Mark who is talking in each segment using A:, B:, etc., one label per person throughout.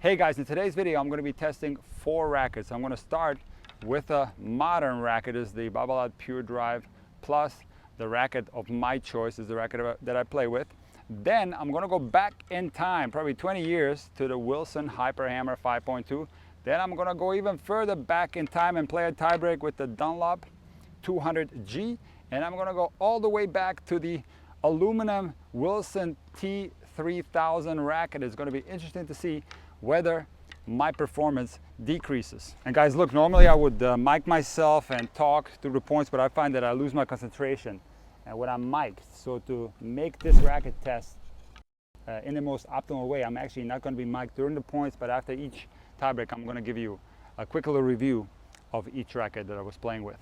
A: Hey guys, in today's video I'm going to be testing 4 rackets. I'm going to start with a modern racket. Is the Babolat Pure Drive Plus. The racket of my choice is the racket that I play with. Then I'm going to go back in time, probably 20 years, to the Wilson Hyper Hammer 5.2. Then I'm going to go even further back in time and play a tiebreak with the Dunlop 200G. And I'm going to go all the way back to the aluminum Wilson T3000 racket. It's going to be interesting to see whether my performance decreases. And guys, look, normally I would mic myself and talk through the points, but I find that I lose my concentration and when I'm mic'd. So to make this racket test in the most optimal way, I'm actually not going to be mic'd during the points, but after each tiebreak I'm going to give you a quick little review of each racket that I was playing with.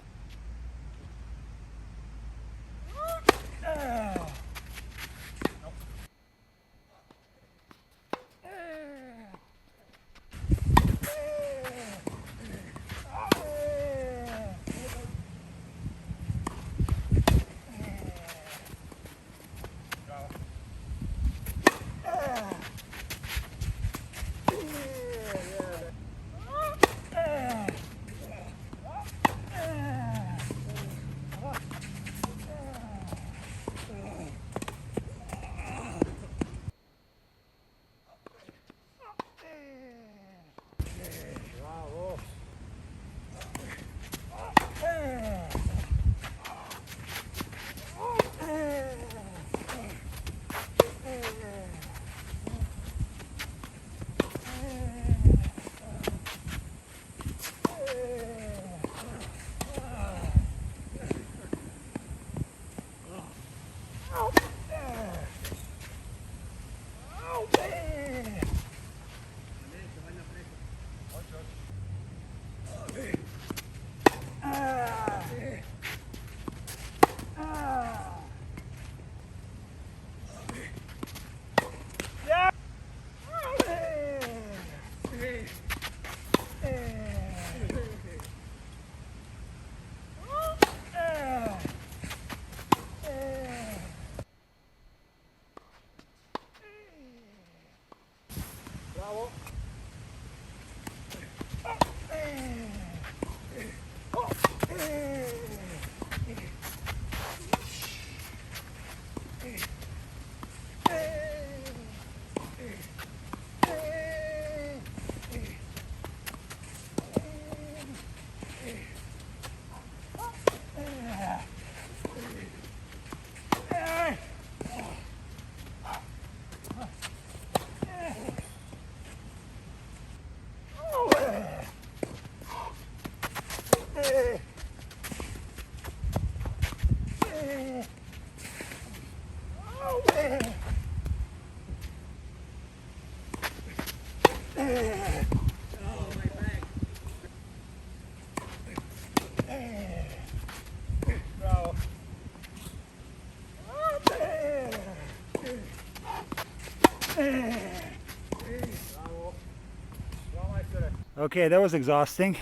A: Okay, that was exhausting.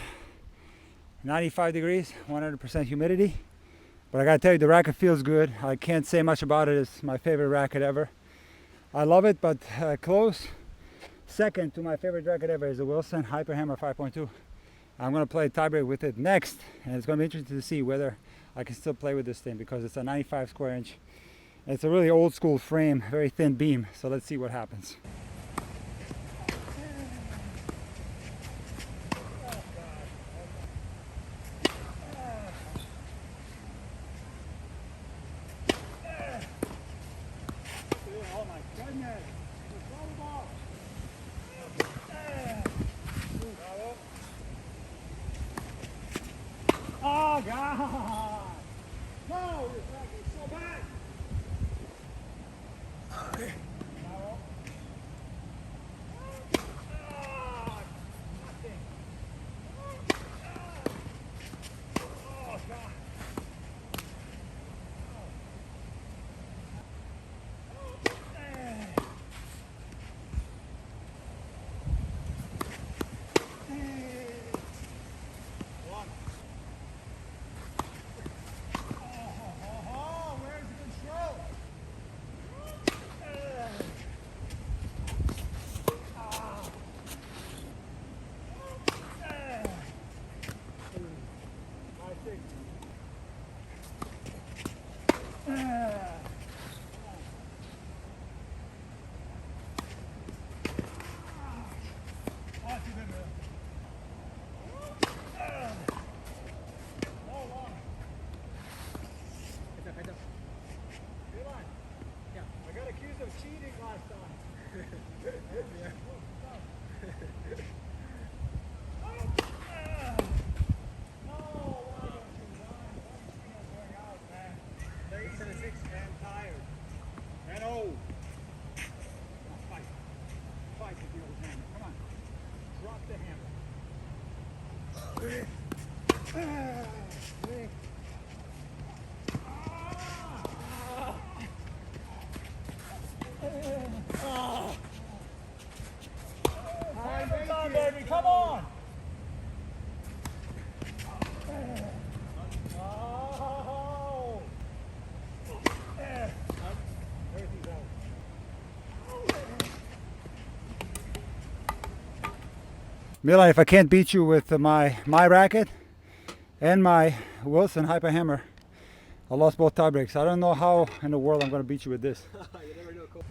A: 95 degrees, 100% humidity. But I gotta tell you, the racket feels good. I can't say much about it. It's my favorite racket ever. I love it, but close second to my favorite racket ever is the Wilson Hyper Hammer 5.2. I'm gonna play a tiebreak with it next, and it's gonna be interesting to see whether I can still play with this thing because it's a 95 square inch. It's a really old school frame, very thin beam. So let's see what happens. Oh God! No, this racket is so bad.
B: on, baby, come on!
C: Milan, if I can't beat you with my racket and my Wilson Hyper Hammer, I lost both tie breaks. I don't know how in the world I'm going to beat you with this.
B: You never know, Cole.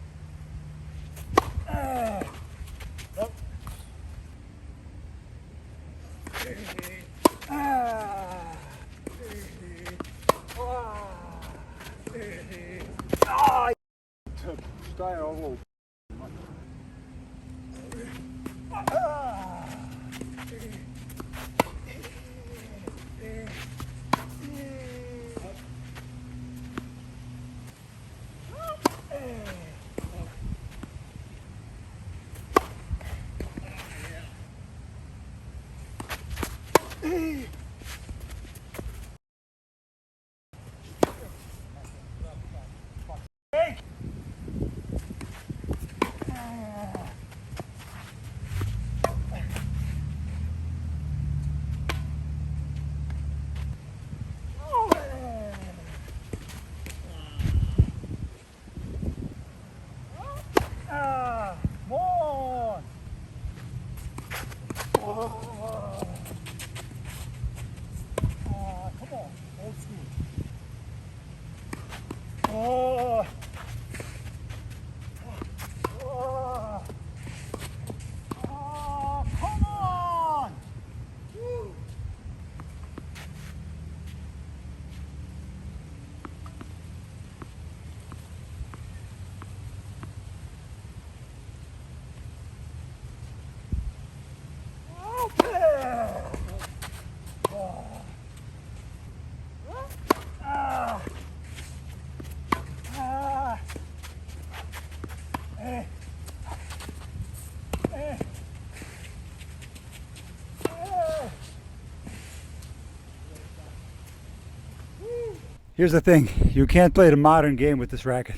C: Here's the thing, you can't play the modern game with this racket.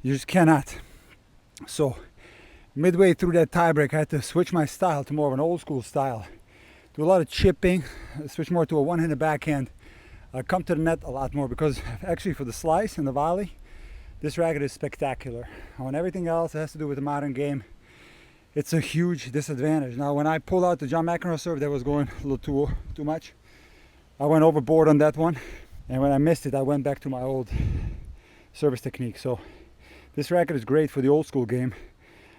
C: You just cannot. So midway through that tiebreak, I had to switch my style to more of an old school style. Do a lot of chipping, switch more to a one-handed backhand. Come to the net a lot more because actually for the slice and the volley, this racket is spectacular. On everything else that has to do with the modern game, it's a huge disadvantage. Now when I pulled out the John McEnroe serve that was going a little too much, I went overboard on that one. And when I missed it, I went back to my old service technique. So this racket is great for the old school game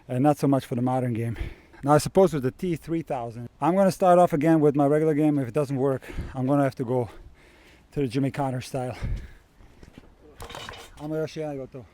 C: and not so much for the modern game. Now I suppose with the T3000, I'm going to start off again with my regular game. If it doesn't work, I'm going to have to go to the Jimmy Connor style. I'm going to go to.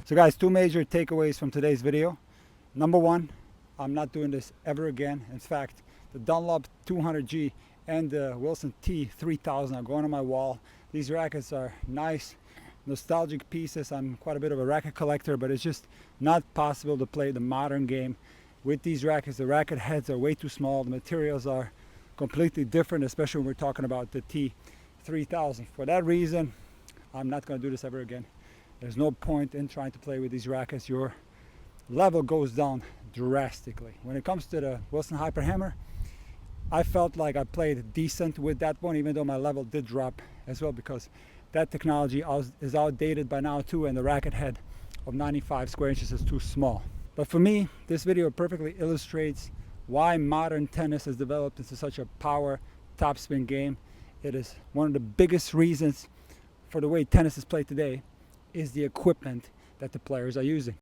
C: So guys, two major takeaways from today's video. Number one, I'm not doing this ever again. In fact, the Dunlop 200G and the Wilson T3000 are going on my wall. These rackets are nice, nostalgic pieces. I'm quite a bit of a racket collector, but it's just not possible to play the modern game with these rackets. The racket heads are way too small. The materials are completely different, especially when we're talking about the T3000. For that reason, I'm not going to do this ever again. There's no point in trying to play with these rackets. Your level goes down drastically. When it comes to the Wilson Hyper Hammer, I felt like I played decent with that one, even though my level did drop as well, because that technology is outdated by now too, and the racket head of 95 square inches is too small. But for me, this video perfectly illustrates why modern tennis has developed into such a power topspin game. It is one of the biggest reasons for the way tennis is played today is the equipment that the players are using.